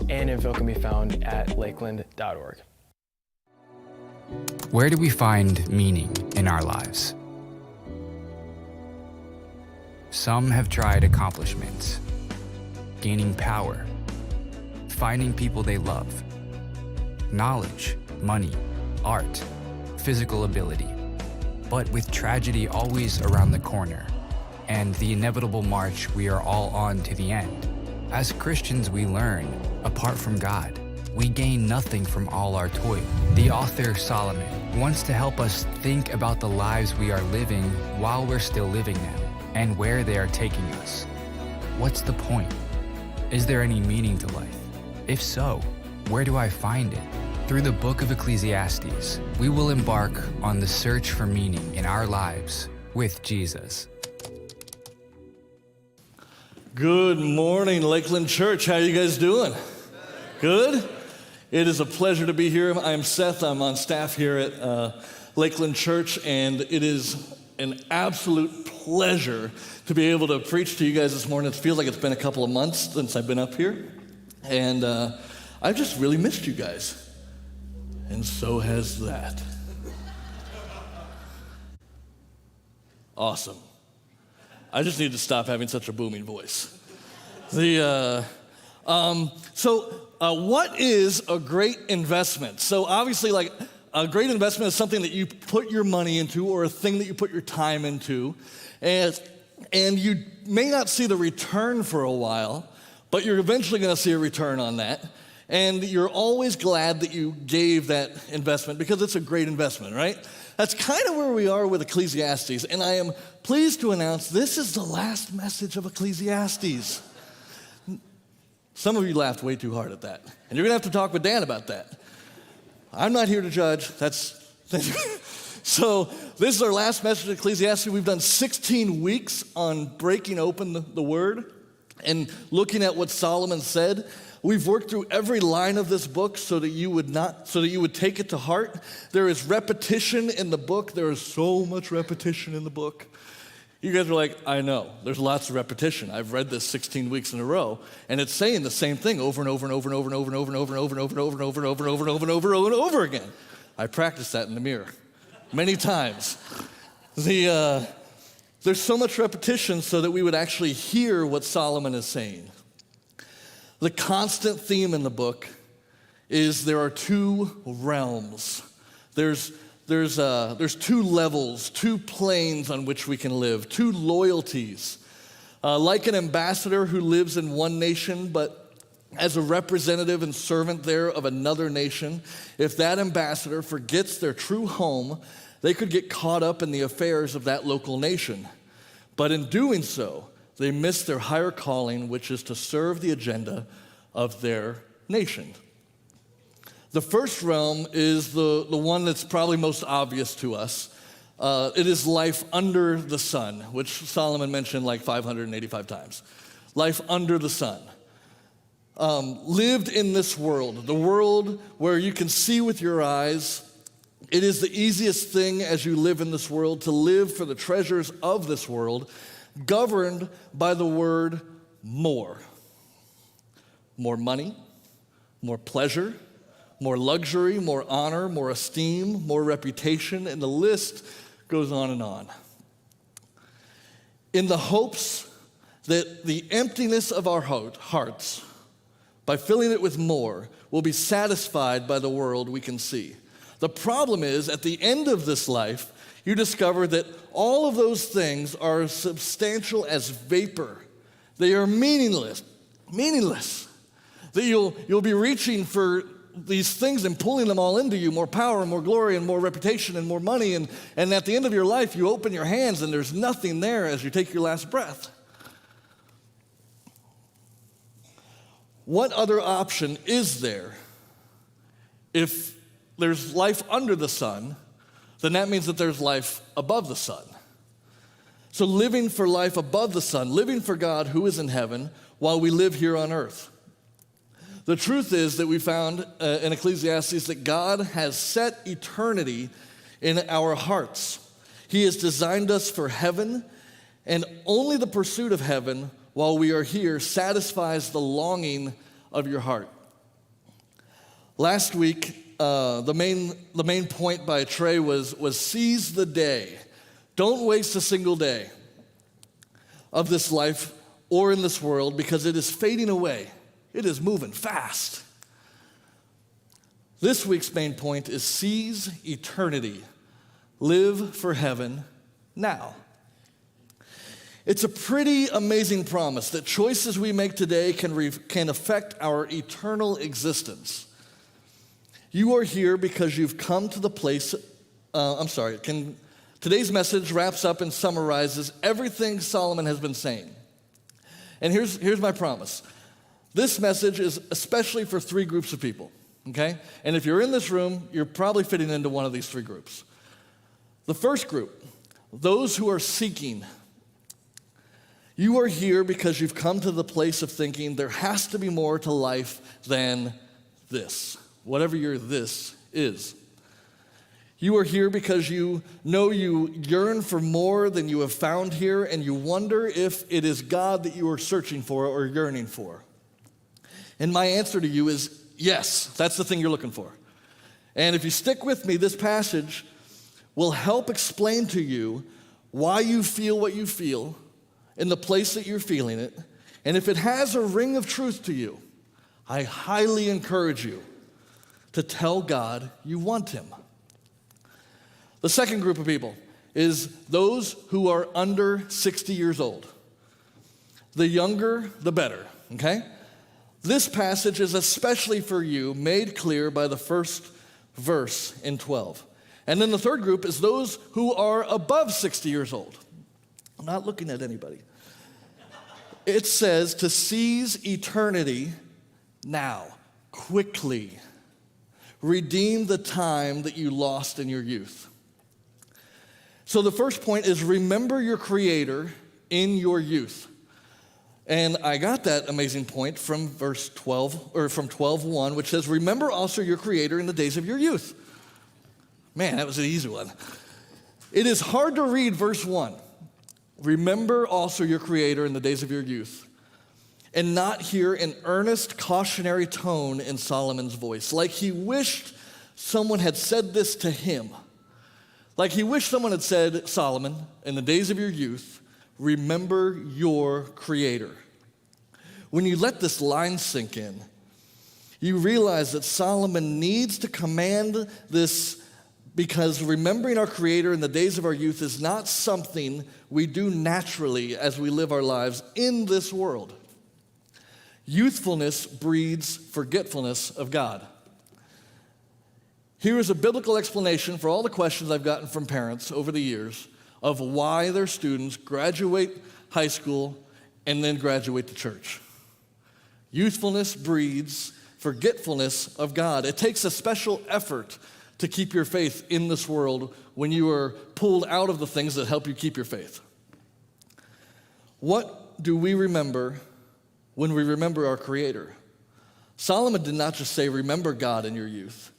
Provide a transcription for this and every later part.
and info can be found at lakeland.org. Where do we find meaning in our lives? Some have tried accomplishments, gaining power, finding people they love, knowledge, money, art, physical ability. But with tragedy always around the corner and the inevitable march we are all on to the end, as Christians we learn, apart from God, we gain nothing from all our toil. The author Solomon wants to help us think about the lives we are living while we're still living them and where they are taking us. What's the point? Is there any meaning to life? If so, where do I find it? Through the book of Ecclesiastes, we will embark on the search for meaning in our lives with Jesus. Good morning, Lakeland Church. How you guys doing? Good? It is a pleasure to be here. I'm Seth. I'm on staff here at Lakeland Church, and it is an absolute pleasure to be able to preach to you guys this morning. It feels like it's been a couple of months since I've been up here, and I've just really missed you guys. And so has that. Awesome. I just need to stop having such a booming voice. What is a great investment? So obviously, like, a great investment is something that you put your money into or a thing that you put your time into. And you may not see the return for a while, but you're eventually going to see a return on that. And you're always glad that you gave that investment because it's a great investment, right? That's kind of where we are with Ecclesiastes. And I am pleased to announce this is the last message of Ecclesiastes. Some of you laughed way too hard at that. And you're going to have to talk with Dan about that. I'm not here to judge. So this is our last message of Ecclesiastes. We've done 16 weeks on breaking open the Word and looking at what Solomon said. We've worked through every line of this book so that you would take it to heart. There is repetition in the book. There is so much repetition in the book. You guys are like, I know, there's lots of repetition. I've read this 16 weeks in a row, and it's saying the same thing over and over and over and over and over and over and over and over and over and over and over and over and over and over and over and over again. I practiced that in the mirror many times. There's so much repetition so that we would actually hear what Solomon is saying. The constant theme in the book is there are two realms. There's two levels, two planes on which we can live, two loyalties. Like an ambassador who lives in one nation, but as a representative and servant there of another nation, if that ambassador forgets their true home, they could get caught up in the affairs of that local nation. But in doing so, they miss their higher calling, which is to serve the agenda of their nation. The first realm is the one that's probably most obvious to us. It is life under the sun, which Solomon mentioned like 585 times. Life under the sun. Lived in this world, the world where you can see with your eyes. It is the easiest thing as you live in this world to live for the treasures of this world, governed by the word more. More money, more pleasure, more luxury, more honor, more esteem, more reputation, and the list goes on and on. In the hopes that the emptiness of our hearts, by filling it with more, will be satisfied by the world we can see. The problem is, at the end of this life, you discover that all of those things are as substantial as vapor. They are meaningless. That you'll be reaching for these things and pulling them all into you, more power and more glory and more reputation and more money, and at the end of your life, you open your hands and there's nothing there as you take your last breath. What other option is there? If there's life under the sun, then that means that there's life above the sun. So living for life above the sun, living for God who is in heaven while we live here on earth. The truth is that we found in Ecclesiastes that God has set eternity in our hearts. He has designed us for heaven, and only the pursuit of heaven while we are here satisfies the longing of your heart. Last week, the main point by Trey was seize the day. Don't waste a single day of this life or in this world because it is fading away. It is moving fast. This week's main point is seize eternity. Live for heaven now. It's a pretty amazing promise that choices we make today can affect our eternal existence. You are here because you've come to the place, today's message wraps up and summarizes everything Solomon has been saying. And here's my promise. This message is especially for three groups of people, okay? And if you're in this room, you're probably fitting into one of these three groups. The first group, those who are seeking. You are here because you've come to the place of thinking there has to be more to life than this, whatever your this is. You are here because you know you yearn for more than you have found here, and you wonder if it is God that you are searching for or yearning for. And my answer to you is yes, that's the thing you're looking for. And if you stick with me, this passage will help explain to you why you feel what you feel in the place that you're feeling it. And if it has a ring of truth to you, I highly encourage you to tell God you want him. The second group of people is those who are under 60 years old. The younger, the better, okay? This passage is especially for you, made clear by the first verse in 12. And then the third group is those who are above 60 years old. I'm not looking at anybody. It says to seize eternity now, quickly. Redeem the time that you lost in your youth. So the first point is remember your Creator in your youth. And I got that amazing point from verse 12, or from 12:1, which says, remember also your Creator in the days of your youth. Man, that was an easy one. It is hard to read verse 1. Remember also your Creator in the days of your youth, and not hear an earnest cautionary tone in Solomon's voice, like he wished someone had said this to him. Like he wished someone had said, Solomon, in the days of your youth, remember your Creator. When you let this line sink in, you realize that Solomon needs to command this because remembering our Creator in the days of our youth is not something we do naturally as we live our lives in this world. Youthfulness breeds forgetfulness of God. Here is a biblical explanation for all the questions I've gotten from parents over the years of why their students graduate high school and then graduate to church. Youthfulness breeds forgetfulness of God. It takes a special effort to keep your faith in this world when you are pulled out of the things that help you keep your faith. What do we remember when we remember our Creator? Solomon did not just say, remember God in your youth.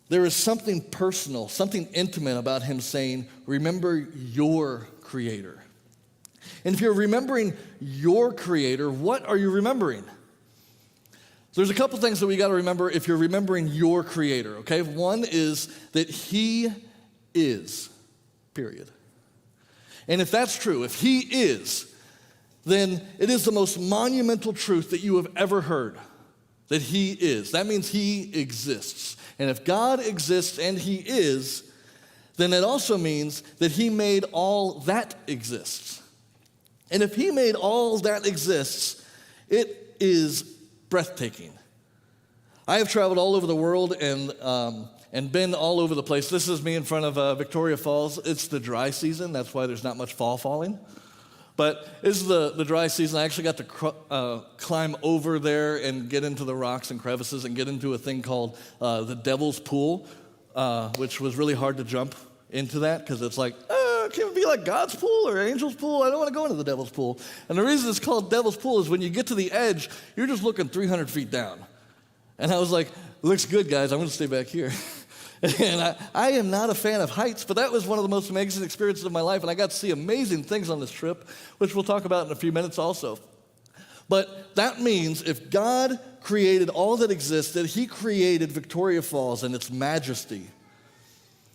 There is something personal, something intimate about him saying, remember your Creator. And if you're remembering your Creator, what are you remembering? There's a couple things that we got to remember if you're remembering your Creator, okay? One is that He is, period. And if that's true, if He is, then it is the most monumental truth that you have ever heard, that He is. That means He exists. And if God exists and He is, then it also means that He made all that exists. And if He made all that exists, it is breathtaking. I have traveled all over the world and been all over the place. This is me in front of Victoria Falls. It's the dry season. That's why there's not much fall falling. But this is the dry season. I actually got to climb over there and get into the rocks and crevices and get into a thing called the Devil's Pool, which was really hard to jump into that because it's like, can it be like God's pool or angel's pool? I don't want to go into the Devil's Pool. And the reason it's called Devil's Pool is when you get to the edge, you're just looking 300 feet down. And I was like, looks good, guys. I'm going to stay back here. And I am not a fan of heights, but that was one of the most amazing experiences of my life, and I got to see amazing things on this trip, which we'll talk about in a few minutes also. But that means if God created all that existed, he created Victoria Falls and its majesty.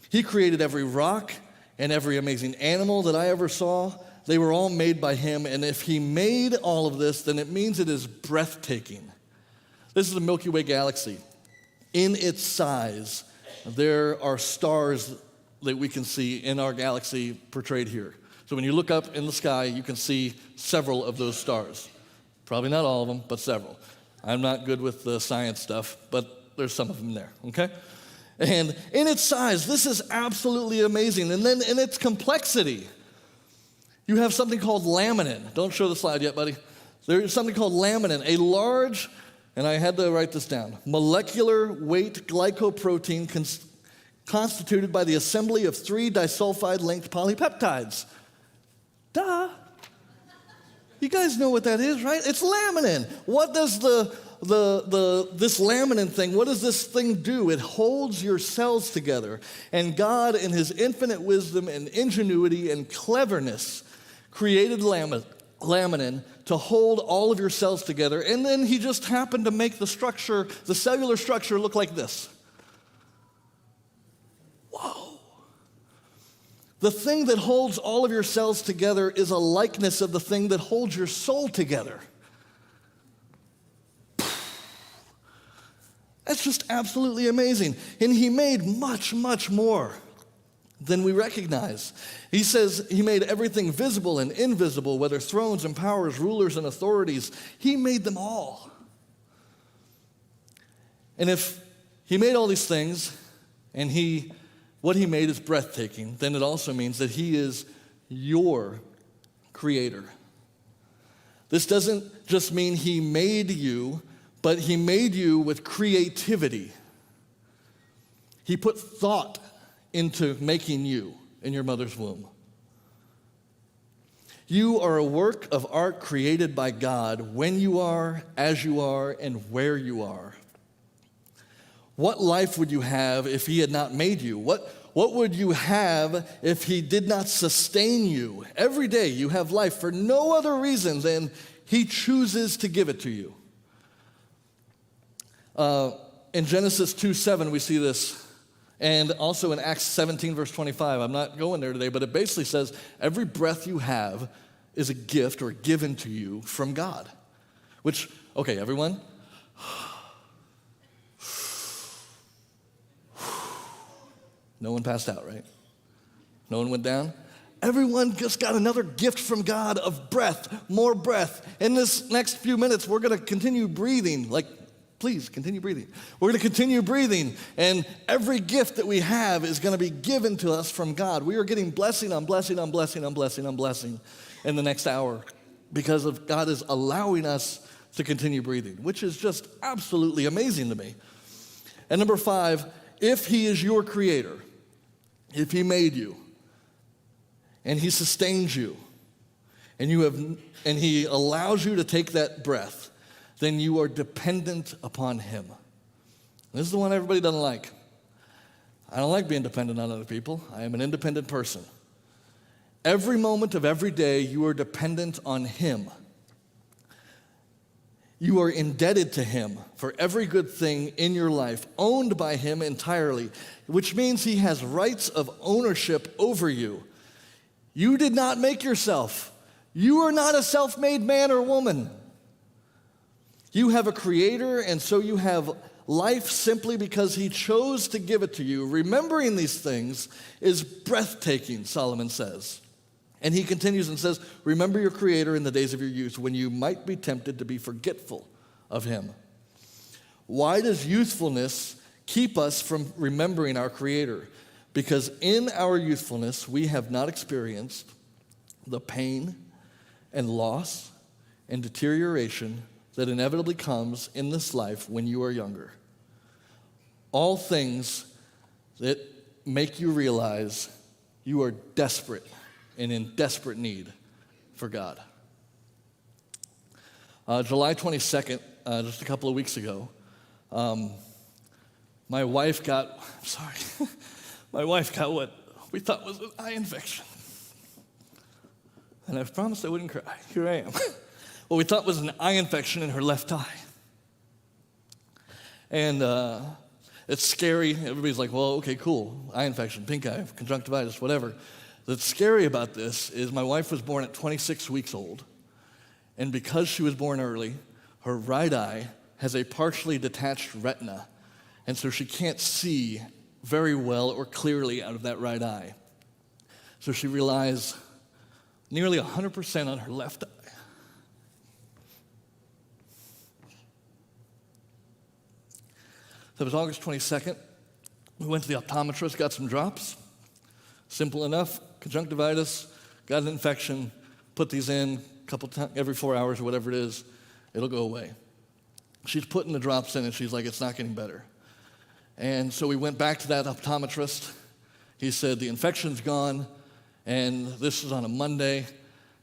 He created every rock and every amazing animal that I ever saw. They were all made by him, and if he made all of this, then it means it is breathtaking. This is the Milky Way galaxy. In its size, there are stars that we can see in our galaxy portrayed here. So when you look up in the sky, you can see several of those stars. Probably not all of them, but several. I'm not good with the science stuff, but there's some of them there, okay? And in its size, this is absolutely amazing. And then in its complexity, you have something called laminin. Don't show the slide yet, buddy. There's something called laminin, a large, and I had to write this down, molecular weight glycoprotein constituted by the assembly of 3 disulfide-linked polypeptides. Duh. You guys know what that is, right? It's laminin. What does this laminin thing, what does this thing do? It holds your cells together. And God, in his infinite wisdom and ingenuity and cleverness, created laminin to hold all of your cells together. And then he just happened to make the structure, the cellular structure, look like this. Whoa. The thing that holds all of your cells together is a likeness of the thing that holds your soul together. That's just absolutely amazing. And he made much, much more than we recognize. He says he made everything visible and invisible, whether thrones and powers, rulers and authorities. He made them all. And if he made all these things and what he made is breathtaking, then it also means that he is your creator. This doesn't just mean he made you, but he made you with creativity. He put thought into making you in your mother's womb. You are a work of art created by God when you are, as you are, and where you are. What life would you have if he had not made you? What would you have if he did not sustain you? Every day you have life for no other reason than he chooses to give it to you. In Genesis 2:7, we see this. And also in Acts 17, verse 25. I'm not going there today, but it basically says every breath you have is a gift or given to you from God. Which, okay, everyone. No one passed out, right? No one went down? Everyone just got another gift from God of breath, more breath. In this next few minutes, we're going to continue breathing. Please continue breathing. We're going to continue breathing, and every gift that we have is going to be given to us from God. We are getting blessing on blessing on blessing on blessing on blessing in the next hour because of God is allowing us to continue breathing, which is just absolutely amazing to me. And number 5, if he is your creator, if he made you, and he sustains you, and he allows you to take that breath, then you are dependent upon him. This is the one everybody doesn't like. I don't like being dependent on other people. I am an independent person. Every moment of every day, you are dependent on him. You are indebted to him for every good thing in your life, owned by him entirely, which means he has rights of ownership over you. You did not make yourself. You are not a self-made man or woman. You have a creator, and so you have life simply because he chose to give it to you. Remembering these things is breathtaking, Solomon says. And he continues and says, remember your creator in the days of your youth when you might be tempted to be forgetful of him. Why does youthfulness keep us from remembering our creator? Because in our youthfulness, we have not experienced the pain and loss and deterioration that inevitably comes in this life when you are younger. All things that make you realize you are desperate and in desperate need for God. July 22nd, just a couple of weeks ago, my wife got what we thought was an eye infection. And I promised I wouldn't cry. Here I am. what we thought was an eye infection in her left eye. And it's scary. Everybody's like, well, okay, cool. Eye infection, pink eye, conjunctivitis, whatever. What's scary about this is my wife was born at 26 weeks old. And because she was born early, her right eye has a partially detached retina. And so she can't see very well or clearly out of that right eye. So she relies nearly 100% on her left eye. So it was August 22nd. We went to the optometrist, got some drops. Simple enough, conjunctivitis, got an infection, put these in a couple times, every 4 hours or whatever it is, it'll go away. She's putting the drops in and she's like, it's not getting better. And so we went back to that optometrist. He said, the infection's gone, and this is on a Monday.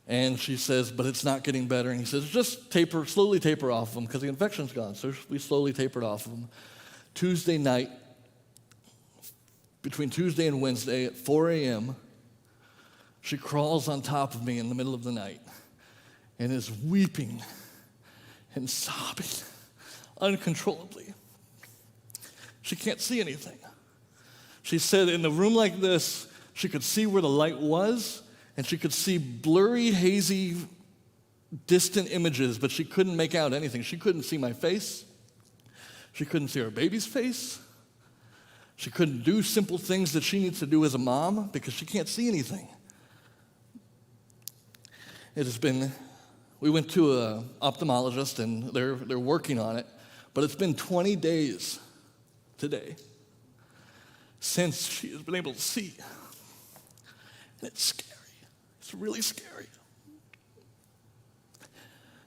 And she says, but it's not getting better. And he says, just slowly taper off of them because the infection's gone. So we slowly tapered off of them. Tuesday night, between Tuesday and Wednesday at 4 a.m., she crawls on top of me in the middle of the night and is weeping and sobbing uncontrollably. She can't see anything. She said in a room like this, she could see where the light was, and she could see blurry, hazy, distant images, but she couldn't make out anything. She couldn't see my face. She couldn't see her baby's face. She couldn't do simple things that she needs to do as a mom because she can't see anything. We went to an ophthalmologist, and they're working on it, but it's been 20 days today since she has been able to see. And it's scary. It's really scary.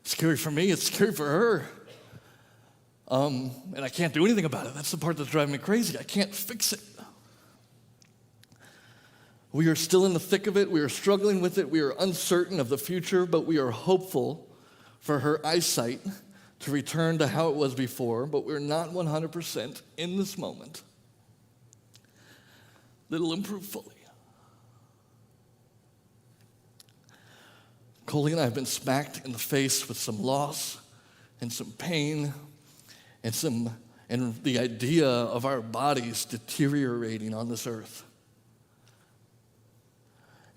It's scary for me. It's scary for her. And I can't do anything about it. That's the part that's driving me crazy. I can't fix it. We are still in the thick of it. We are struggling with it. We are uncertain of the future, but we are hopeful for her eyesight to return to how it was before, but we're not 100% in this moment. It'll improve fully. Coley and I have been smacked in the face with some loss and some pain and the idea of our bodies deteriorating on this earth.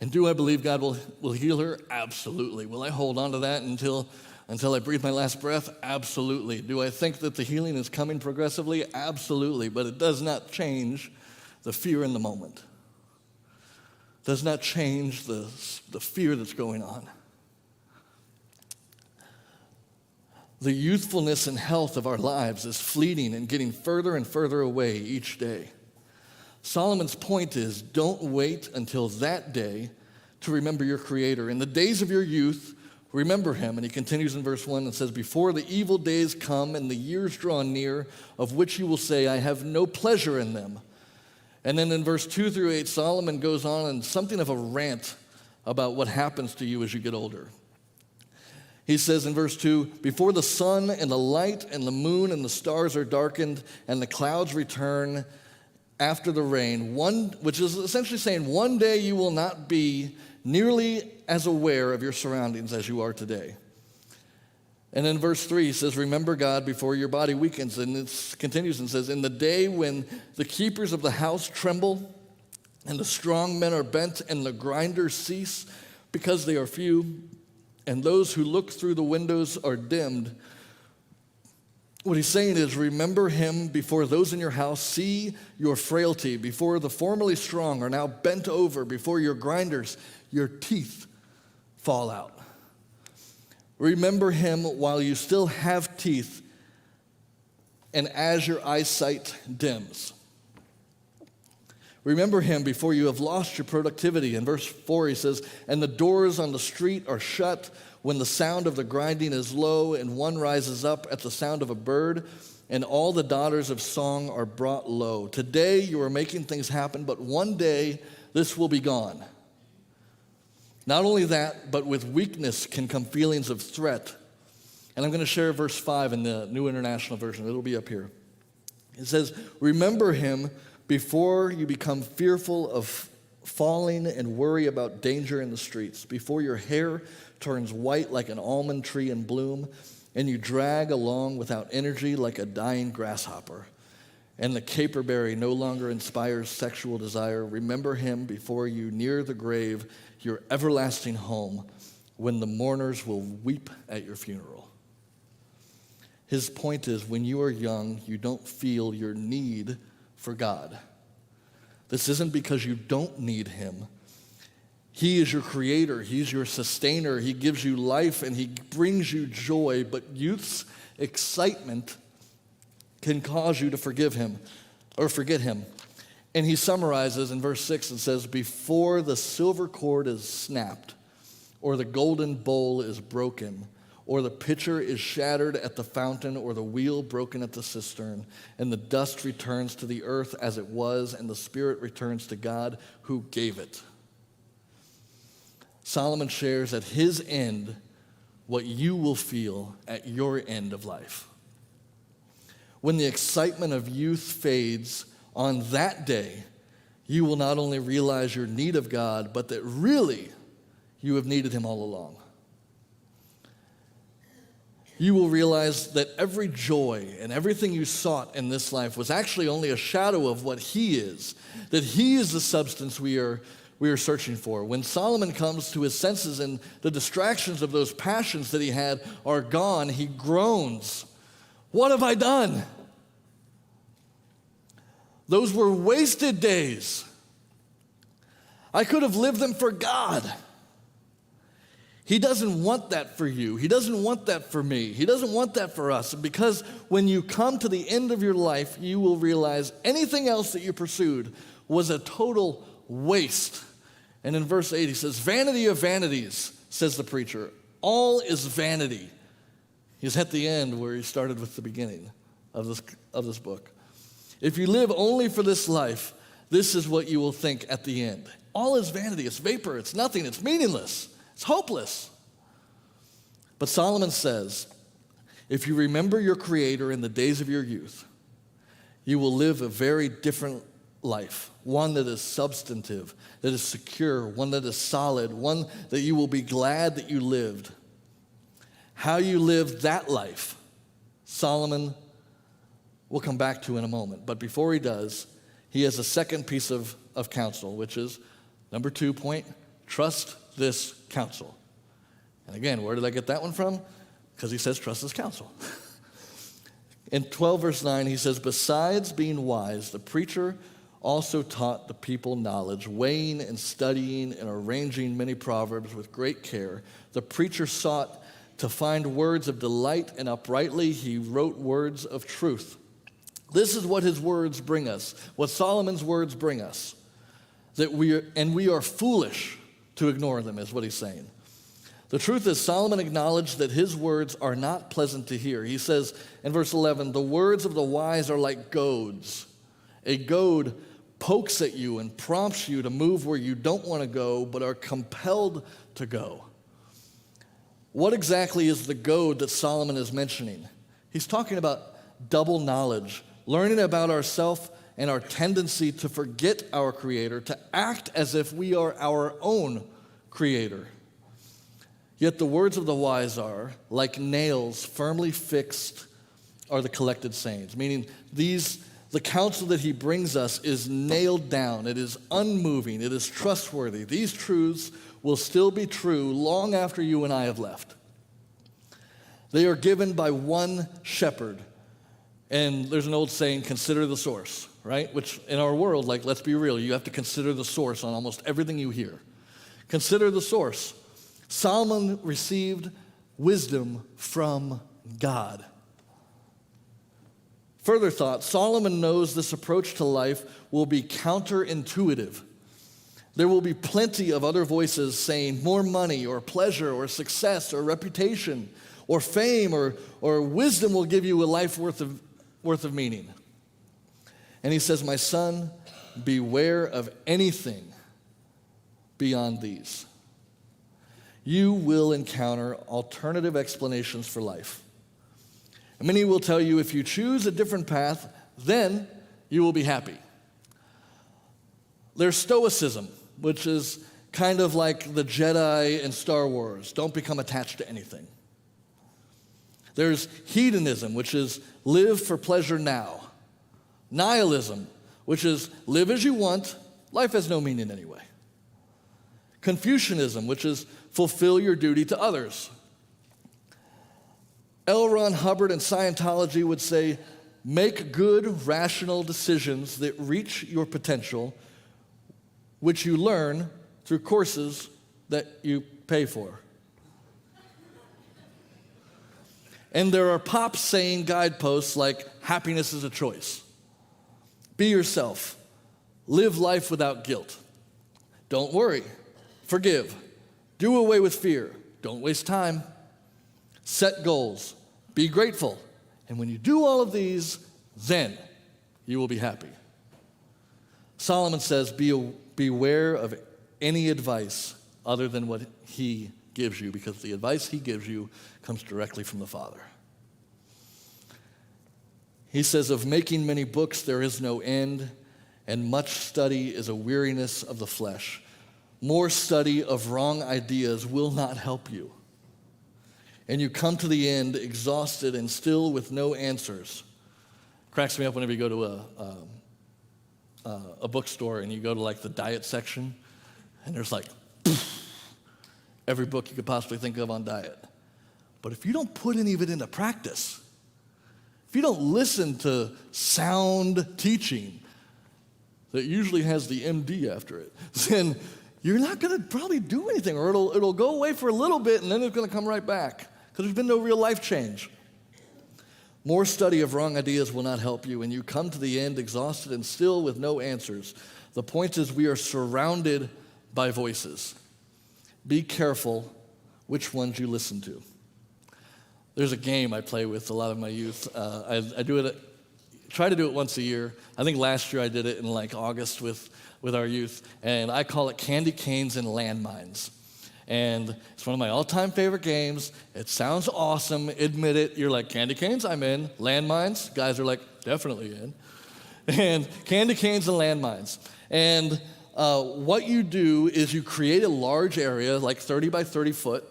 And do I believe God will heal her? Absolutely. Will I hold on to that until I breathe my last breath? Absolutely. Do I think that the healing is coming progressively? Absolutely. But it does not change the fear in the moment. It does not change the fear that's going on. The youthfulness and health of our lives is fleeting and getting further and further away each day. Solomon's point is, don't wait until that day to remember your Creator. In the days of your youth, remember Him. And he continues in verse 1 and says, before the evil days come and the years draw near, of which you will say, I have no pleasure in them. And then in verse 2 through 8, Solomon goes on in something of a rant about what happens to you as you get older. He says in verse 2, before the sun and the light and the moon and the stars are darkened and the clouds return after the rain, which is essentially saying one day you will not be nearly as aware of your surroundings as you are today. And in verse 3, he says, remember God before your body weakens. And it continues and says, in the day when the keepers of the house tremble and the strong men are bent and the grinders cease because they are few, and those who look through the windows are dimmed. What he's saying is, remember Him before those in your house see your frailty, before the formerly strong are now bent over, before your grinders, your teeth fall out. Remember Him while you still have teeth and as your eyesight dims. Remember Him before you have lost your productivity. In verse 4 he says, and the doors on the street are shut when the sound of the grinding is low and one rises up at the sound of a bird, and all the daughters of song are brought low. Today you are making things happen, but one day this will be gone. Not only that, but with weakness can come feelings of threat. And I'm going to share verse 5 in the New International Version. It'll be up here. It says, remember Him before you become fearful of falling and worry about danger in the streets, before your hair turns white like an almond tree in bloom, and you drag along without energy like a dying grasshopper. And the caperberry no longer inspires sexual desire. Remember him before you near the grave, your everlasting home, when the mourners will weep at your funeral. His point is, when you are young, you don't feel your need for God. This isn't because you don't need him. He is your creator. He's your sustainer. He gives you life and he brings you joy. But youth's excitement can cause you to forgive him or forget him. And he summarizes in verse 6 and says, before the silver cord is snapped, or the golden bowl is broken, or the pitcher is shattered at the fountain, or the wheel broken at the cistern, and the dust returns to the earth as it was, and the spirit returns to God who gave it. Solomon shares at his end what you will feel at your end of life. When the excitement of youth fades, on that day, you will not only realize your need of God, but that really you have needed him all along. You will realize that every joy and everything you sought in this life was actually only a shadow of what he is, that he is the substance we are searching for. When Solomon comes to his senses and the distractions of those passions that he had are gone, he groans, "What have I done?" Those were wasted days. I could have lived them for God. He doesn't want that for you. He doesn't want that for me. He doesn't want that for us. Because when you come to the end of your life, you will realize anything else that you pursued was a total waste. And in verse 8, he says, "Vanity of vanities," says the preacher. All is vanity. He's at the end where he started with the beginning of this book. If you live only for this life, this is what you will think at the end. All is vanity. It's vapor. It's nothing. It's meaningless. It's hopeless. But Solomon says, if you remember your Creator in the days of your youth, you will live a very different life, one that is substantive, that is secure, one that is solid, one that you will be glad that you lived. How you lived that life, Solomon will come back to in a moment. But before he does, he has a second piece of counsel, which is number 2 point, trust this counsel. And again, where did I get that one from? Because he says trust this counsel. In 12 verse 9, he says, besides being wise, the preacher also taught the people knowledge, weighing and studying and arranging many proverbs with great care. The preacher sought to find words of delight, and uprightly he wrote words of truth. This is what his words bring us, what Solomon's words bring us. That we are foolish to ignore them, is what he's saying. The truth is, Solomon acknowledged that his words are not pleasant to hear. He says in verse 11, the words of the wise are like goads. A goad pokes at you and prompts you to move where you don't want to go, but are compelled to go. What exactly is the goad that Solomon is mentioning? He's talking about double knowledge, learning about ourselves and our tendency to forget our Creator, to act as if we are our own Creator. Yet the words of the wise are, like nails firmly fixed are the collected sayings, meaning the counsel that he brings us is nailed down, it is unmoving, it is trustworthy. These truths will still be true long after you and I have left. They are given by one shepherd. And there's an old saying, consider the source, right? Which in our world, like, let's be real, you have to consider the source on almost everything you hear. Consider the source. Solomon received wisdom from God. Further thought, Solomon knows this approach to life will be counterintuitive. There will be plenty of other voices saying more money or pleasure or success or reputation or fame or wisdom will give you a life worth of meaning. And he says, my son, beware of anything beyond these. You will encounter alternative explanations for life. And many will tell you if you choose a different path, then you will be happy. There's stoicism, which is kind of like the Jedi in Star Wars. Don't become attached to anything. There's hedonism, which is live for pleasure now. Nihilism, which is live as you want, life has no meaning anyway. Confucianism, which is fulfill your duty to others. L. Ron Hubbard and Scientology would say, make good, rational decisions that reach your potential, which you learn through courses that you pay for. And there are pop saying guideposts like happiness is a choice. Be yourself. Live life without guilt. Don't worry. Forgive. Do away with fear. Don't waste time. Set goals. Be grateful. And when you do all of these, then you will be happy. Solomon says, beware of any advice other than what he gives you, because the advice he gives you comes directly from the Father. He says, of making many books there is no end, and much study is a weariness of the flesh. More study of wrong ideas will not help you. And you come to the end exhausted and still with no answers. Cracks me up whenever you go to a bookstore and you go to like the diet section, and there's like every book you could possibly think of on diet. But if you don't put any of it into practice, if you don't listen to sound teaching that usually has the MD after it, then you're not going to probably do anything, or it'll go away for a little bit and then it's going to come right back because there's been no real life change. More study of wrong ideas will not help you, and you come to the end exhausted and still with no answers. The point is we are surrounded by voices. Be careful which ones you listen to. There's a game I play with a lot of my youth. I try to do it once a year. I think last year I did it in like August with our youth, and I call it Candy Canes and Landmines. And it's one of my all-time favorite games. It sounds awesome. Admit it. You're like, candy canes, I'm in. Landmines, guys are like, definitely in. And candy canes and landmines. And what you do is you create a large area, like 30 by 30 foot,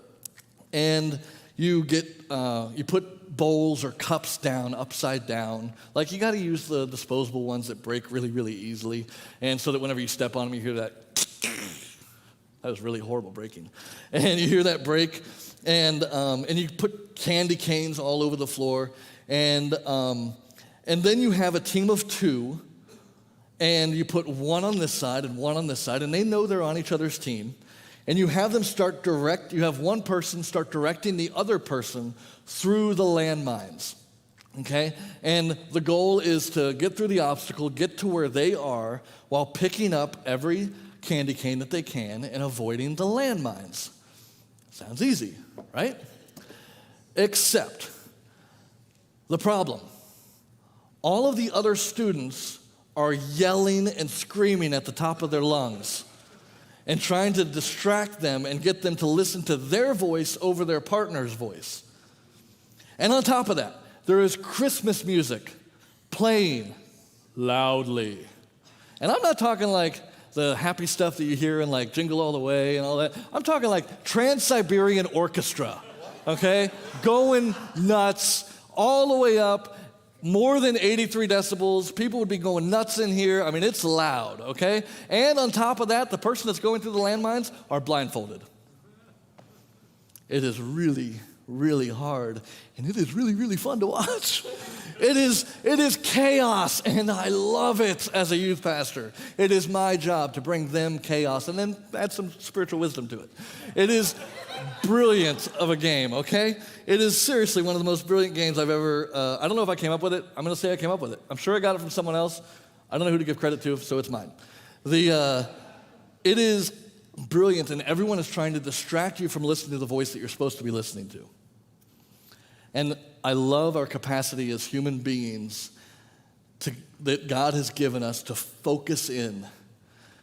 and you put bowls or cups down, upside down. Like you got to use the disposable ones that break really, really easily. And so that whenever you step on them, you hear that. That was really horrible breaking. And you hear that break, and you put candy canes all over the floor, and then you have a team of two, and you put one on this side and one on this side, and they know they're on each other's team, and you have them you have one person start directing the other person through the landmines, okay? And the goal is to get through the obstacle, get to where they are, while picking up every candy cane that they can and avoiding the landmines. Sounds easy, right? Except the problem. All of the other students are yelling and screaming at the top of their lungs and trying to distract them and get them to listen to their voice over their partner's voice. And on top of that, there is Christmas music playing loudly. And I'm not talking like the happy stuff that you hear in like Jingle All the Way and all that. I'm talking like Trans-Siberian Orchestra, okay? Going nuts all the way up, more than 83 decibels. People would be going nuts in here. I mean, it's loud, okay? And on top of that, the person that's going through the landmines are blindfolded. It is really, really hard, and it is really, really fun to watch. It is chaos, and I love it as a youth pastor. It is my job to bring them chaos and then add some spiritual wisdom to it. It is brilliant of a game, okay? It is seriously one of the most brilliant games I've ever, I don't know if I came up with it. I'm going to say I came up with it. I'm sure I got it from someone else. I don't know who to give credit to, so it's mine. It is brilliant, and everyone is trying to distract you from listening to the voice that you're supposed to be listening to. And I love our capacity as human beings that God has given us to focus in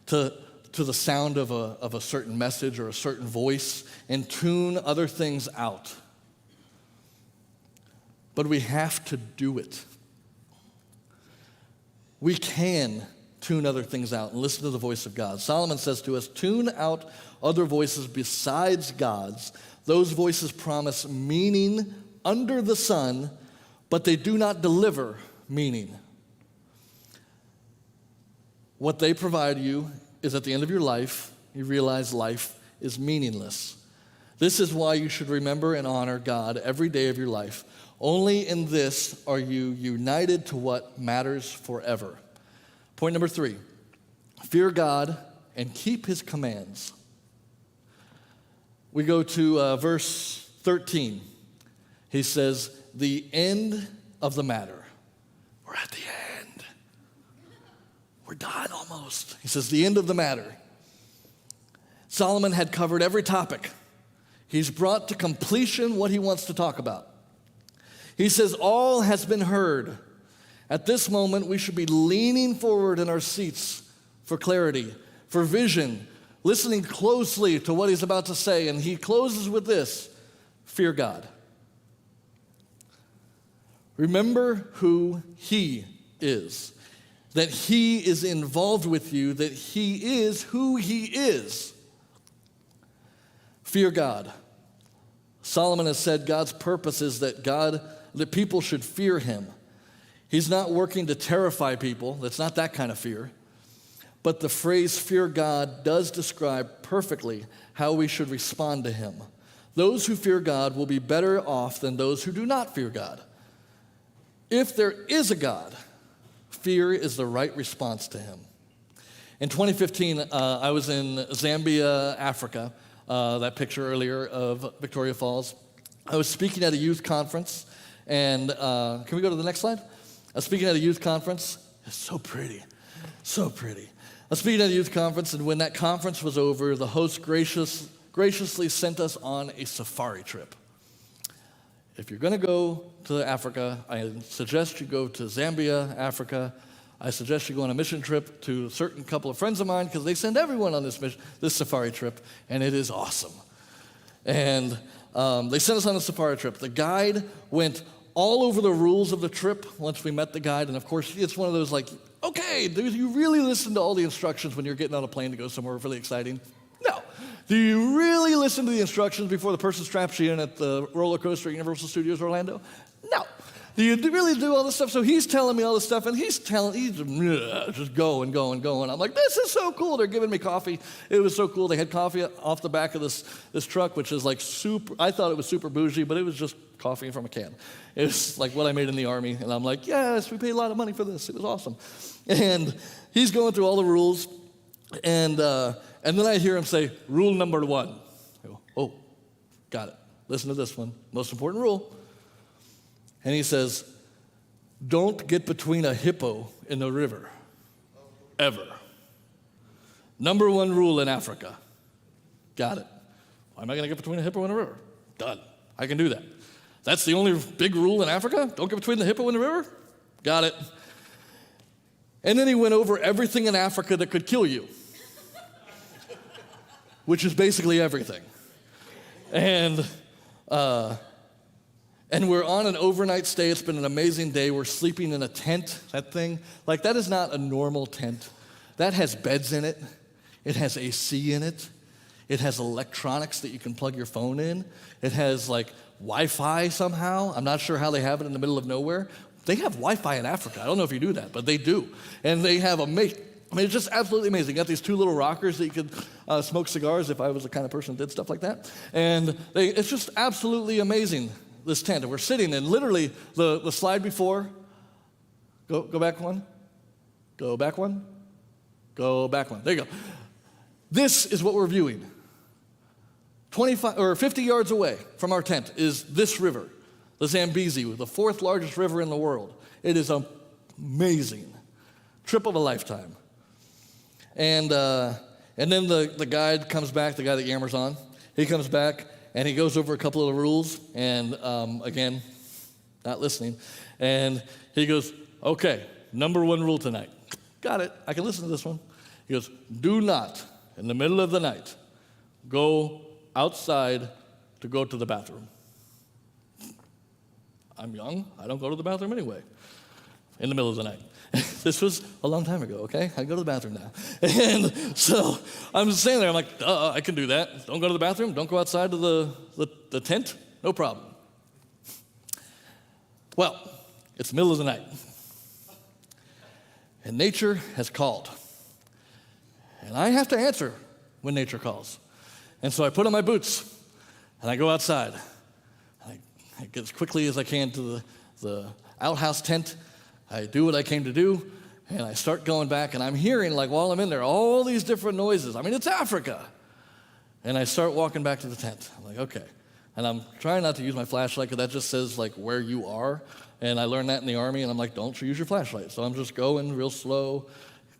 to the sound of a certain message or a certain voice and tune other things out. But we have to do it. We can tune other things out and listen to the voice of God. Solomon says to us, tune out other voices besides God's. Those voices promise meaning under the sun, but they do not deliver meaning. What they provide you is at the end of your life, you realize life is meaningless. This is why you should remember and honor God every day of your life. Only in this are you united to what matters forever. Point number 3, fear God and keep his commands. We go to verse 13. He says, the end of the matter. We're at the end. We're done almost. He says, the end of the matter. Solomon had covered every topic. He's brought to completion what he wants to talk about. He says, all has been heard. At this moment, we should be leaning forward in our seats for clarity, for vision, listening closely to what he's about to say. And he closes with this, fear God. Remember who he is, that he is involved with you, that he is who he is. Fear God. Solomon has said God's purpose is that people should fear him. He's not working to terrify people. That's not that kind of fear. But the phrase fear God does describe perfectly how we should respond to him. Those who fear God will be better off than those who do not fear God. If there is a God, fear is the right response to him. In 2015, I was in Zambia, Africa. That picture earlier of Victoria Falls. I was speaking at a youth conference, and can we go to the next slide? I was speaking at a youth conference. It's so pretty, so pretty. I was speaking at a youth conference, and when that conference was over, the host graciously sent us on a safari trip. If you're going to go to Africa, I suggest you go to Zambia, Africa. I suggest you go on a mission trip to a certain couple of friends of mine because they send everyone on this safari trip, and it is awesome. And they sent us on a safari trip. The guide went all over the rules of the trip once we met the guide, and of course, it's one of those like, okay, do you really listen to all the instructions when you're getting on a plane to go somewhere really exciting? No. Do you really listen to the instructions before the person straps you in at the roller coaster at Universal Studios Orlando? No. Do you really do all this stuff? So he's telling me all this stuff, and he's just going. I'm like, this is so cool. They're giving me coffee. It was so cool. They had coffee off the back of this truck, which is like super, I thought it was super bougie, but it was just coffee from a can. It was like what I made in the Army, and I'm like, yes, we paid a lot of money for this. It was awesome. And he's going through all the rules, and then I hear him say, rule number 1. I go, oh, got it. Listen to this one. Most important rule. And he says, don't get between a hippo in the river, ever. Number 1 rule in Africa. Got it. Why am I going to get between a hippo and a river? Done. I can do that. That's the only big rule in Africa? Don't get between the hippo and the river? Got it. And then he went over everything in Africa that could kill you, which is basically everything. And we're on an overnight stay. It's been an amazing day. We're sleeping in a tent, that thing. Like, that is not a normal tent. That has beds in it. It has AC in it. It has electronics that you can plug your phone in. It has, like, Wi-Fi somehow. I'm not sure how they have it in the middle of nowhere. They have Wi-Fi in Africa. I don't know if you do that, but they do. And they have it's just absolutely amazing. You got these 2 little rockers that you could smoke cigars if I was the kind of person that did stuff like that. And it's just absolutely amazing. This tent, and we're sitting in literally the slide before. Go back one. Go back one. Go back one. There you go. This is what we're viewing. 25 or 50 yards away from our tent is this river, the Zambezi, the 4th largest river in the world. It is amazing. Trip of a lifetime. And then the guide comes back, the guy that yammers on. He comes back. And he goes over a couple of the rules, and again, not listening. And he goes, okay, number 1 rule tonight. Got it. I can listen to this one. He goes, do not, in the middle of the night, go outside to go to the bathroom. I'm young. I don't go to the bathroom anyway. in the middle of the night. This was a long time ago, okay? I go to the bathroom now. And so I'm standing there, I'm like, I can do that. Don't go to the bathroom, don't go outside to the tent, no problem. Well, it's the middle of the night. And nature has called. And I have to answer when nature calls. And so I put on my boots, and I go outside. I get as quickly as I can to the outhouse tent. I do what I came to do, and I start going back, and I'm hearing, like, while I'm in there, all these different noises. I mean, it's Africa. And I start walking back to the tent. I'm like, okay. And I'm trying not to use my flashlight, because that just says, like, where you are. And I learned that in the Army, and I'm like, don't use your flashlight. So I'm just going real slow,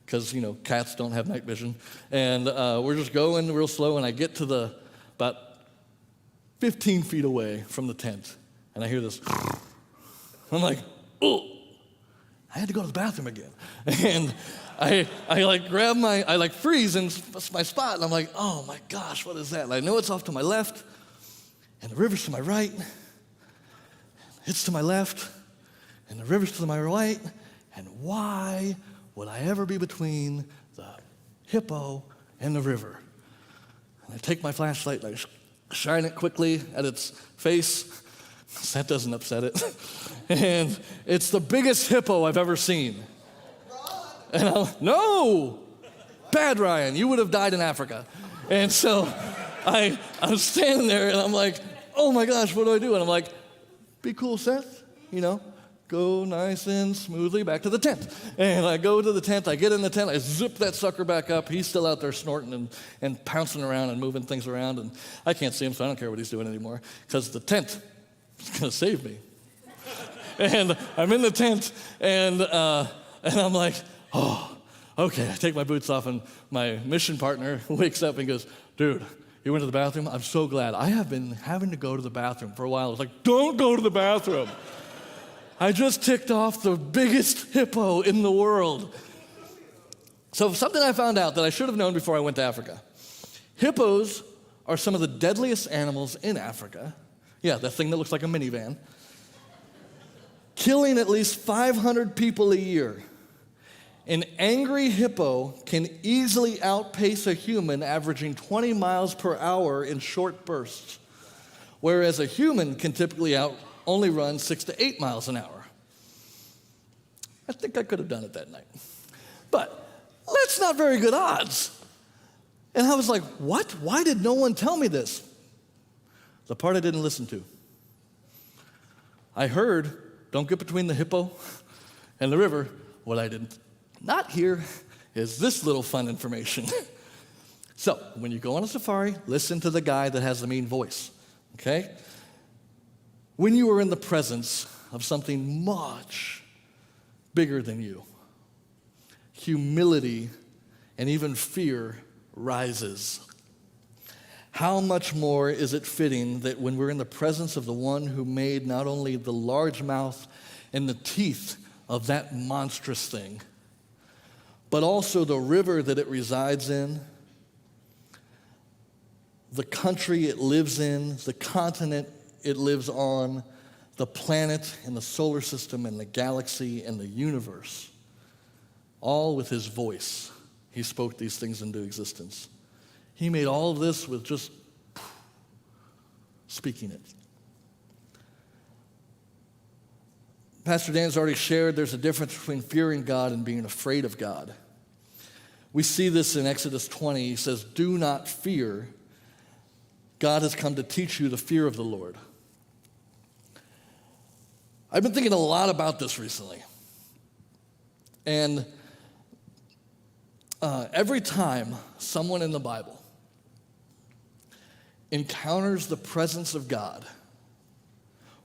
because, cats don't have night vision. And we're just going real slow, and I get to about 15 feet away from the tent, and I hear this. I'm like, oh. I had to go to the bathroom again. And I grab I freeze in my spot, and I'm like, oh my gosh, what is that? And I know it's off to my left, and the river's to my right. It's to my left, and the river's to my right. And why would I ever be between the hippo and the river? And I take my flashlight, and I shine it quickly at its face. That doesn't upset it. And it's the biggest hippo I've ever seen. And no! Bad Ryan, you would have died in Africa. And so I'm standing there, and I'm like, oh my gosh, what do I do? And I'm like, be cool, Seth, go nice and smoothly back to the tent. And I go to the tent, I get in the tent, I zip that sucker back up. He's still out there snorting and pouncing around and moving things around, and I can't see him, so I don't care what he's doing anymore, because the tent is going to save me. And I'm in the tent, and I'm like, oh, okay. I take my boots off, and my mission partner wakes up and goes, dude, you went to the bathroom? I'm so glad. I have been having to go to the bathroom for a while. I was like, don't go to the bathroom. I just ticked off the biggest hippo in the world. So something I found out that I should have known before I went to Africa. Hippos are some of the deadliest animals in Africa. Yeah, that thing that looks like a minivan. Killing at least 500 people a year. An angry hippo can easily outpace a human, averaging 20 miles per hour in short bursts, whereas a human can typically only run 6 to 8 miles an hour. I think I could have done it that night. But that's not very good odds. And I was like, what? Why did no one tell me this? The part I didn't listen to. I heard, don't get between the hippo and the river. What I did not hear is this little fun information. So, when you go on a safari, listen to the guy that has the mean voice, okay? When you are in the presence of something much bigger than you, humility and even fear rises. How much more is it fitting that when we're in the presence of the one who made not only the large mouth and the teeth of that monstrous thing, but also the river that it resides in, the country it lives in, the continent it lives on, the planet and the solar system and the galaxy and the universe, all with his voice, he spoke these things into existence. He made all of this with just speaking it. Pastor Dan's already shared there's a difference between fearing God and being afraid of God. We see this in Exodus 20. He says, do not fear. God has come to teach you the fear of the Lord. I've been thinking a lot about this recently. And every time someone in the Bible encounters the presence of God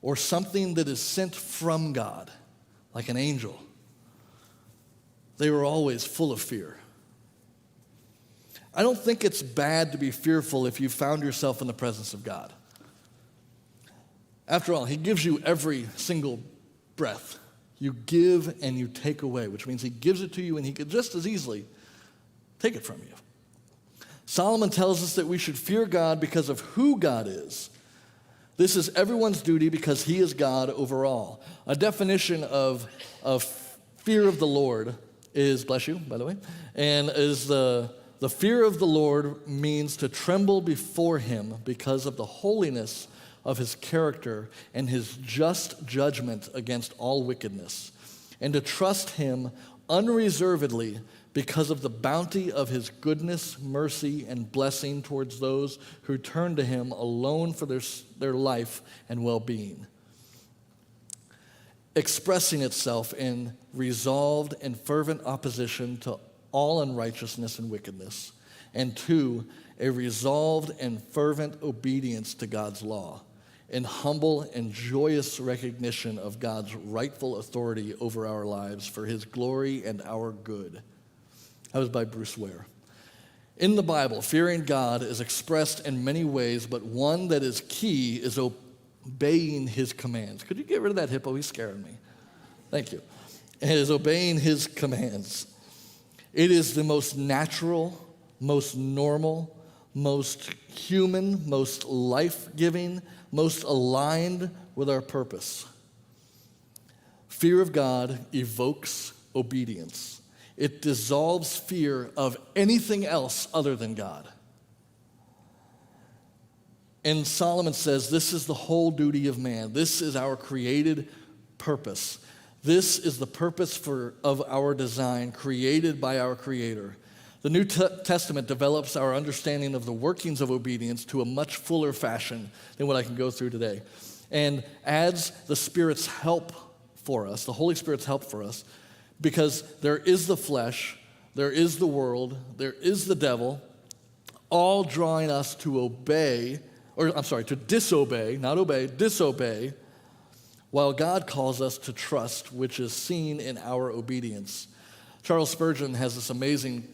or something that is sent from God, like an angel, they were always full of fear. I don't think it's bad to be fearful if you found yourself in the presence of God. After all, he gives you every single breath. You give and you take away, which means he gives it to you and he could just as easily take it from you. Solomon tells us that we should fear God because of who God is. This is everyone's duty because he is God over all. A definition of fear of the Lord is, bless you, by the way, and is the fear of the Lord means to tremble before him because of the holiness of his character and his just judgment against all wickedness, and to trust him unreservedly because of the bounty of his goodness, mercy, and blessing towards those who turn to him alone for their life and well-being, expressing itself in resolved and fervent opposition to all unrighteousness and wickedness, and 2, a resolved and fervent obedience to God's law, in humble and joyous recognition of God's rightful authority over our lives for his glory and our good. That was by Bruce Ware. In the Bible, fearing God is expressed in many ways, but one that is key is obeying his commands. Could you get rid of that hippo? He's scaring me. Thank you. It is obeying his commands. It is the most natural, most normal, most human, most life-giving, most aligned with our purpose. Fear of God evokes obedience. It dissolves fear of anything else other than God. And Solomon says, this is the whole duty of man. This is our created purpose. This is the purpose of our design, created by our Creator. The New Testament develops our understanding of the workings of obedience to a much fuller fashion than what I can go through today, and adds the Spirit's help for us, the Holy Spirit's help for us, because there is the flesh, there is the world, there is the devil, all drawing us to to disobey, not obey, disobey, while God calls us to trust, which is seen in our obedience. Charles Spurgeon has this amazing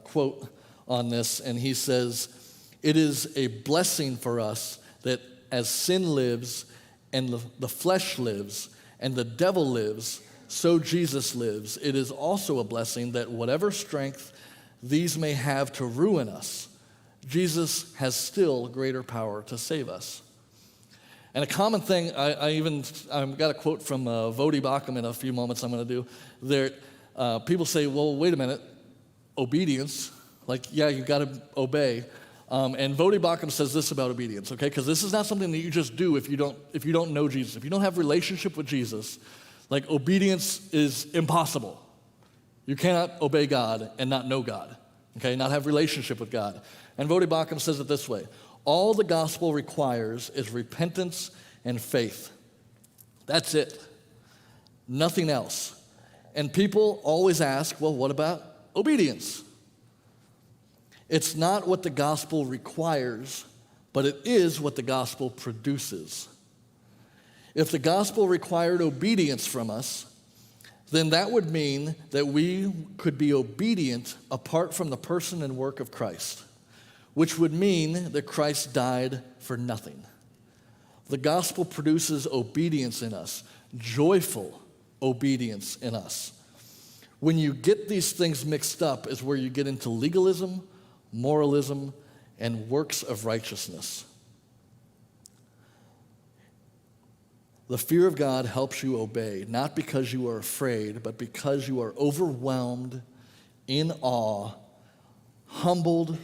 quote on this, and he says, "It is a blessing for us that as sin lives, and the flesh lives, and the devil lives, so Jesus lives. It is also a blessing that whatever strength these may have to ruin us, Jesus has still greater power to save us." And a common thing, I've got a quote from Voddie Baucham in a few moments I'm going to do. There, people say, well, wait a minute, obedience, you've got to obey. And Voddie Baucham says this about obedience, okay? Because this is not something that you just do if you don't know Jesus. If you don't have a relationship with Jesus, obedience is impossible. You cannot obey God and not know God, okay? Not have relationship with God. And Voddie Baucham says it this way: all the gospel requires is repentance and faith. That's it. Nothing else. And people always ask, well, what about obedience? It's not what the gospel requires, but it is what the gospel produces. If the gospel required obedience from us, then that would mean that we could be obedient apart from the person and work of Christ, which would mean that Christ died for nothing. The gospel produces obedience in us, joyful obedience in us. When you get these things mixed up is where you get into legalism, moralism, and works of righteousness. The fear of God helps you obey, not because you are afraid, but because you are overwhelmed, in awe, humbled,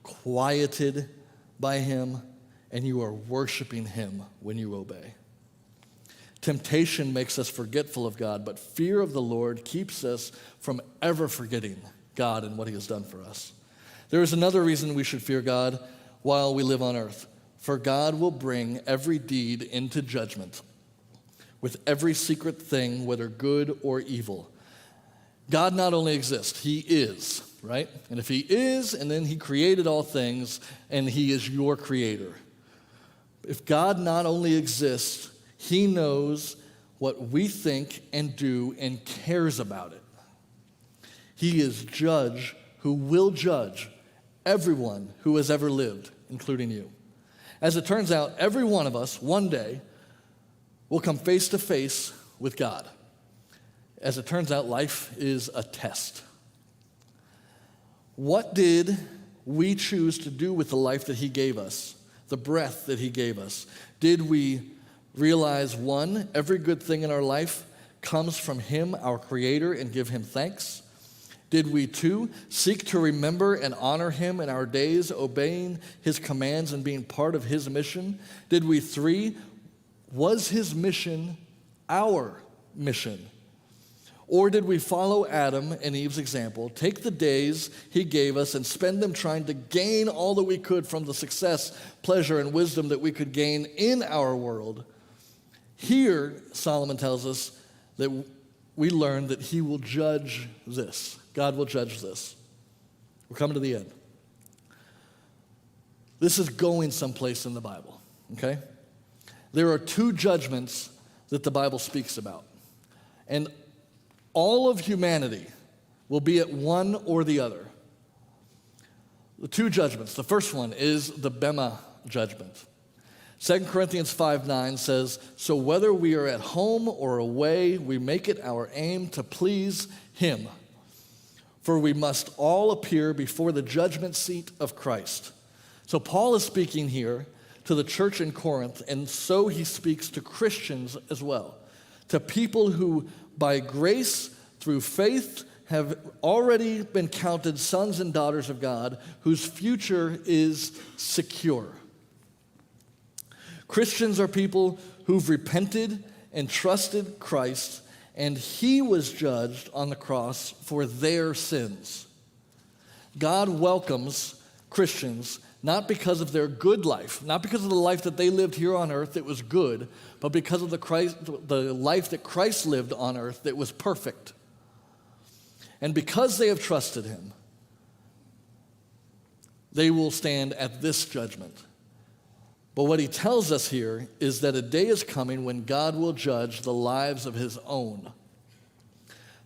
quieted by him, and you are worshiping him when you obey. Temptation makes us forgetful of God, but fear of the Lord keeps us from ever forgetting God and what he has done for us. There is another reason we should fear God while we live on earth. For God will bring every deed into judgment with every secret thing, whether good or evil. God not only exists, he is, right? And if he is, and then he created all things, and he is your creator. If God not only exists, he knows what we think and do and cares about it. He is judge who will judge everyone who has ever lived, including you. As it turns out, every one of us, one day, will come face to face with God. As it turns out, life is a test. What did we choose to do with the life that he gave us, the breath that he gave us? Did we realize, one, every good thing in our life comes from him, our Creator, and give him thanks? Did we too seek to remember and honor him in our days, obeying his commands and being part of his mission? Did we three, was his mission our mission? Or did we follow Adam and Eve's example, take the days he gave us and spend them trying to gain all that we could from the success, pleasure, and wisdom that we could gain in our world? Here, Solomon tells us that we learn that he will judge this. God will judge this. We're coming to the end. This is going someplace in the Bible, okay? There are two judgments that the Bible speaks about. And all of humanity will be at one or the other. The two judgments. The first one is the Bema judgment. 2 Corinthians 5:9 says, "So whether we are at home or away, we make it our aim to please him. For we must all appear before the judgment seat of Christ." So Paul is speaking here to the church in Corinth, and so he speaks to Christians as well, to people who by grace through faith have already been counted sons and daughters of God, whose future is secure. Christians are people who've repented and trusted Christ, and he was judged on the cross for their sins. God welcomes Christians not because of their good life, not because of the life that they lived here on earth that was good, but because of the life that Christ lived on earth that was perfect. And because they have trusted him, they will stand at this judgment. But what he tells us here is that a day is coming when God will judge the lives of his own.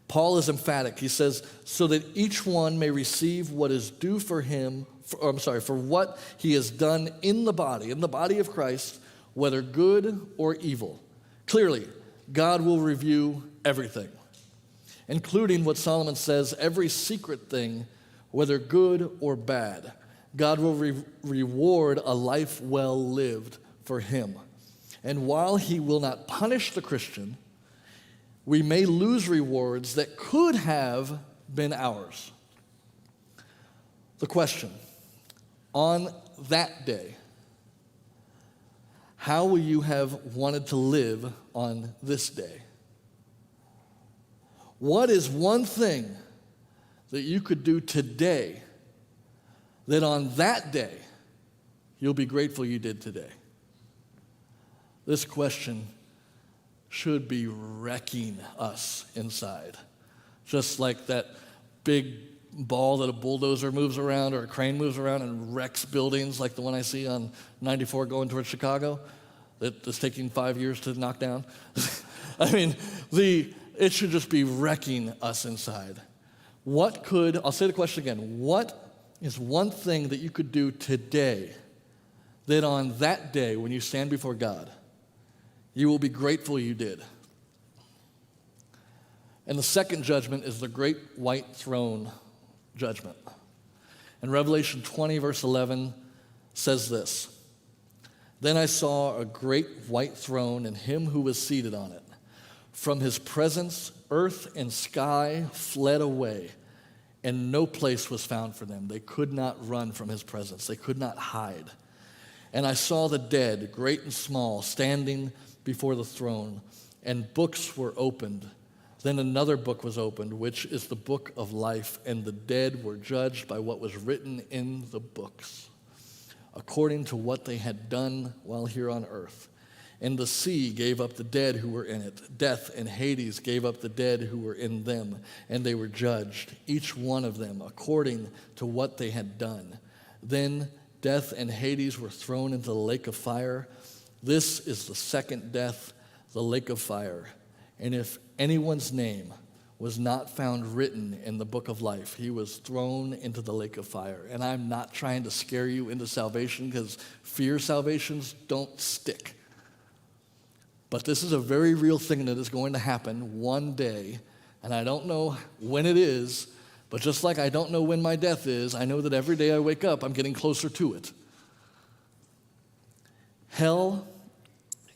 Paul is emphatic. He says, so that each one may receive what is due for him, for what he has done in the body of Christ, whether good or evil. Clearly, God will review everything, including what Solomon says, every secret thing, whether good or bad. God will reward a life well lived for him. And while he will not punish the Christian, we may lose rewards that could have been ours. The question, on that day, how will you have wanted to live on this day? What is one thing that you could do today that on that day you'll be grateful you did today? This question should be wrecking us inside. Just like that big ball that a bulldozer moves around or a crane moves around and wrecks buildings like the one I see on 94 going towards Chicago that is taking 5 years to knock down. I mean, it should just be wrecking us inside. I'll say the question again, what is one thing that you could do today that on that day when you stand before God, you will be grateful you did? And the second judgment is the great white throne judgment. And Revelation 20, verse 11 says this, "Then I saw a great white throne and him who was seated on it. From his presence, earth and sky fled away, and no place was found for them. They could not run from his presence. They could not hide. And I saw the dead, great and small, standing before the throne, and books were opened. Then another book was opened, which is the book of life, and the dead were judged by what was written in the books, according to what they had done while here on earth. And the sea gave up the dead who were in it. Death and Hades gave up the dead who were in them, and they were judged, each one of them, according to what they had done. Then death and Hades were thrown into the lake of fire. This is the second death, the lake of fire. And if anyone's name was not found written in the book of life, he was thrown into the lake of fire." And I'm not trying to scare you into salvation, because fear salvations don't stick. But this is a very real thing that is going to happen one day, and I don't know when it is, but just like I don't know when my death is, I know that every day I wake up, I'm getting closer to it. Hell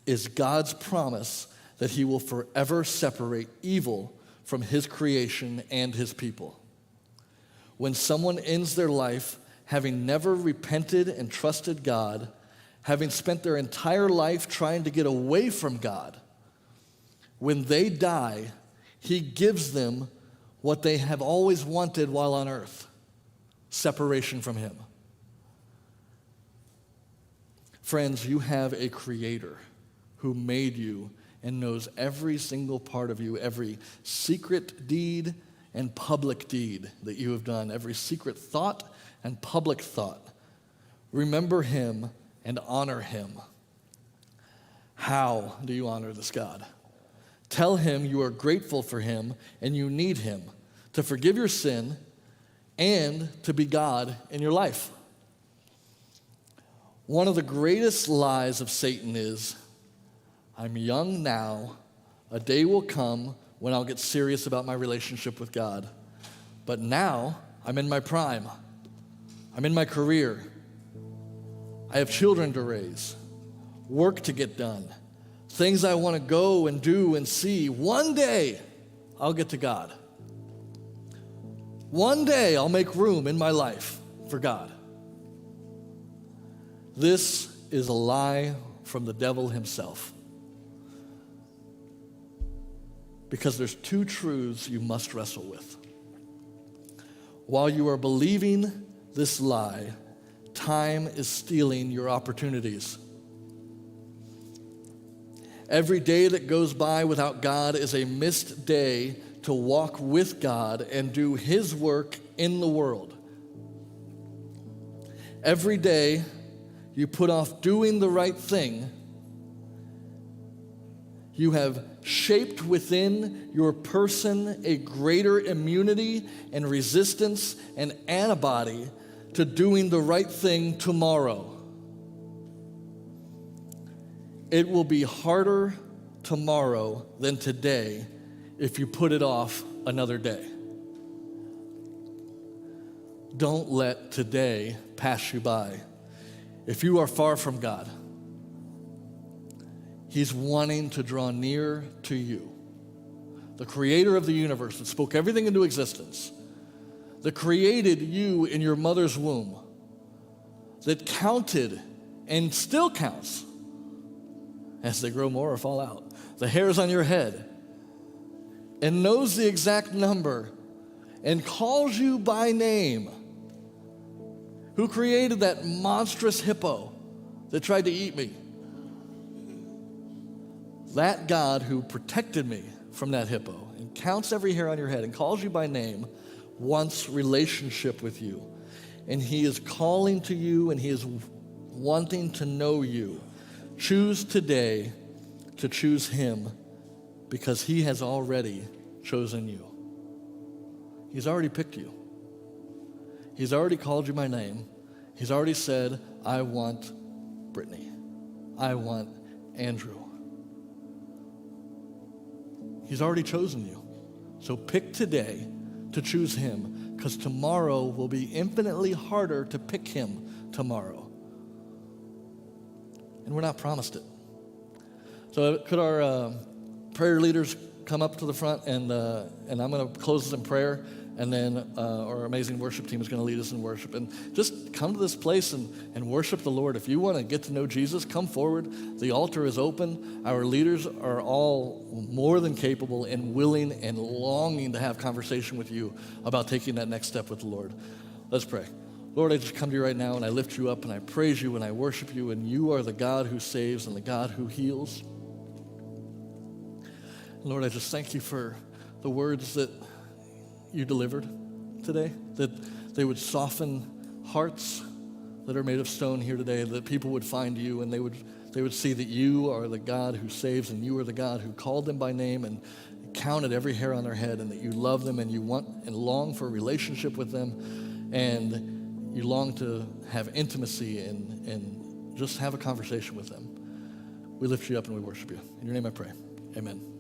is God's promise that he will forever separate evil from his creation and his people. When someone ends their life having never repented and trusted God, having spent their entire life trying to get away from God, when they die, he gives them what they have always wanted while on earth: separation from him. Friends, you have a creator who made you and knows every single part of you, every secret deed and public deed that you have done, every secret thought and public thought. Remember him and honor him. How do you honor this God? Tell him you are grateful for him and you need him to forgive your sin and to be God in your life. One of the greatest lies of Satan is, I'm young now, a day will come when I'll get serious about my relationship with God. But now, I'm in my prime. I'm in my career. I have children to raise, work to get done, things I want to go and do and see. One day, I'll get to God. One day, I'll make room in my life for God. This is a lie from the devil himself. Because there's two truths you must wrestle with. While you are believing this lie, time is stealing your opportunities. Every day that goes by without God is a missed day to walk with God and do his work in the world. Every day you put off doing the right thing, you have shaped within your person a greater immunity and resistance and antibody to doing the right thing tomorrow. It will be harder tomorrow than today if you put it off another day. Don't let today pass you by. If you are far from God, he's wanting to draw near to you. The creator of the universe that spoke everything into existence, that created you in your mother's womb, that counted and still counts as they grow more or fall out, the hairs on your head, and knows the exact number and calls you by name, who created that monstrous hippo that tried to eat me. That God who protected me from that hippo and counts every hair on your head and calls you by name wants relationship with you. And he is calling to you and he is wanting to know you. Choose today to choose him because he has already chosen you. He's already picked you. He's already called you by name. He's already said, I want Brittany. I want Andrew. He's already chosen you. So pick today to choose him, because tomorrow will be infinitely harder to pick him tomorrow. And we're not promised it. So could our prayer leaders come up to the front, and I'm going to close this in prayer, and then our amazing worship team is going to lead us in worship. And just come to this place and worship the Lord. If you want to get to know Jesus, come forward. The altar is open. Our leaders are all more than capable and willing and longing to have conversation with you about taking that next step with the Lord. Let's pray. Lord, I just come to you right now, and I lift you up, and I praise you, and I worship you, and you are the God who saves and the God who heals. Lord, I just thank you for the words that you delivered today, that they would soften hearts that are made of stone here today, that people would find you and they would see that you are the God who saves and you are the God who called them by name and counted every hair on their head, and that you love them and you want and long for a relationship with them, and you long to have intimacy and just have a conversation with them. We lift you up and we worship you. In your name I pray. Amen.